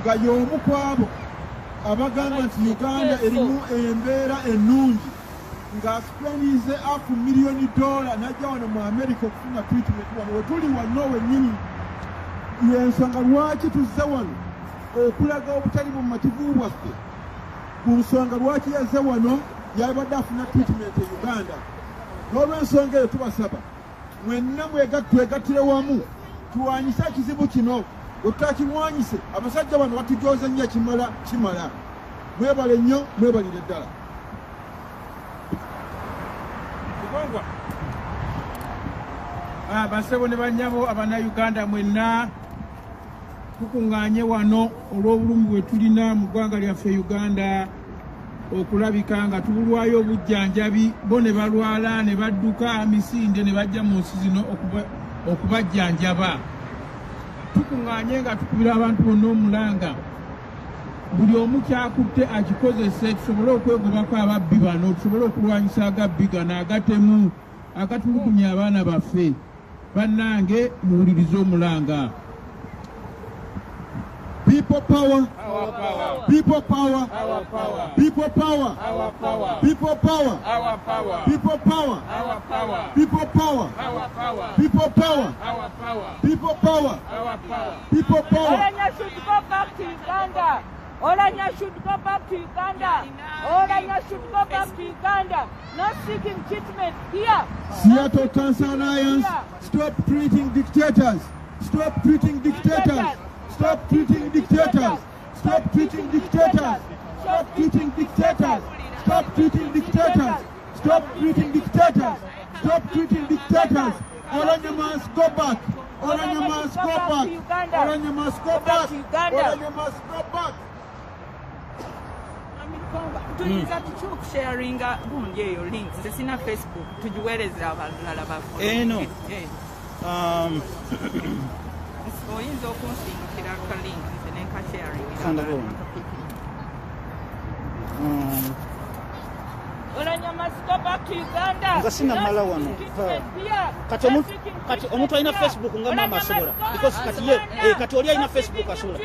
nga y'omu ku abo abagamba nti Uganda erimu embeera ennungi ng'asipenize $500,000 n'ajja wano mu America okufuna treatment wano we tuli wano wennyini. Y'ensonga lwaki tuzze wano okulaga obutali bumativu bwaffe ku nsonga lwaki yazze wano yabadde afuna treatment e Uganda. N'olw'ensonga eyo tubasaba mwenna twegattire wamu tuwanyise ekizibu kino. Bwe tutakimwanyise abasajja bano batujooza nnyo kimala. Mwebale nnyo, mwebalire ddala. Basebo ne bannyabo Abannayuganda mwenna tukuŋŋaanye wano olw'obulumi bwe tulina mu ggwanga lyaffe Uganda okulabika nga tubulwayo obujjanjabi bo ne balwala ne badduka misinde ne bajja mu nsi zino okubajjanjaba. Tukuŋŋaanye nga tukubira abantu bonna omulanga buli omu kyakutte akikozese tusobole okwegobako ababbi bano tusobole okulwanyisa agabbi gano agatemu agatulugunya abaana baffe. Bannange muwulirize omulanga. People power, our power. People power, our power. People power, our power. People power, our power. People power, our power. People power, our power. People power, our power. People power, our power. People power. Oranya should go back to Uganda. Oranya should go back to Uganda. Oranya should go back to Uganda. Not seeking treatment here. Seattle Cancer Alliance, stop treating dictators. Stop treating dictators. Stop treating dictators. Stop treating dictators. Stop treating dictators. Stop treating dictators. Stop treating dictators. Stop treating dictators. Oranya must go back. Oranya must go back. Oranya must go back. Oranya must go back. Tuliza tukusharinga bulungi eyo links sina Facebook tujiwereze abalala bafu eno oyinza okunsingikira ka link ne ka sharing Oranya must go back to Uganda. Ngasina mala wano. Kati omuntu alina Facebook nga mama asobola. Because kati ye kati oli alina Facebook asobola.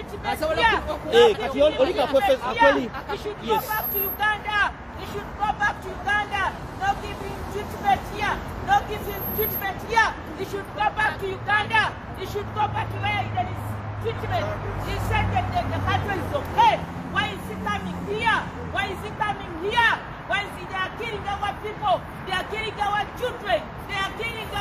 Kati oli ka ku Facebook akweli. Yes. Go back to Uganda. You should go back to Uganda. No giving treatment here. No giving treatment here. You should go back to Uganda. You should go back to where there is treatment. He said that the country is okay. Why is he coming here? Why is he coming here? Why is he? They are killing our people. They are killing our children. They are killing our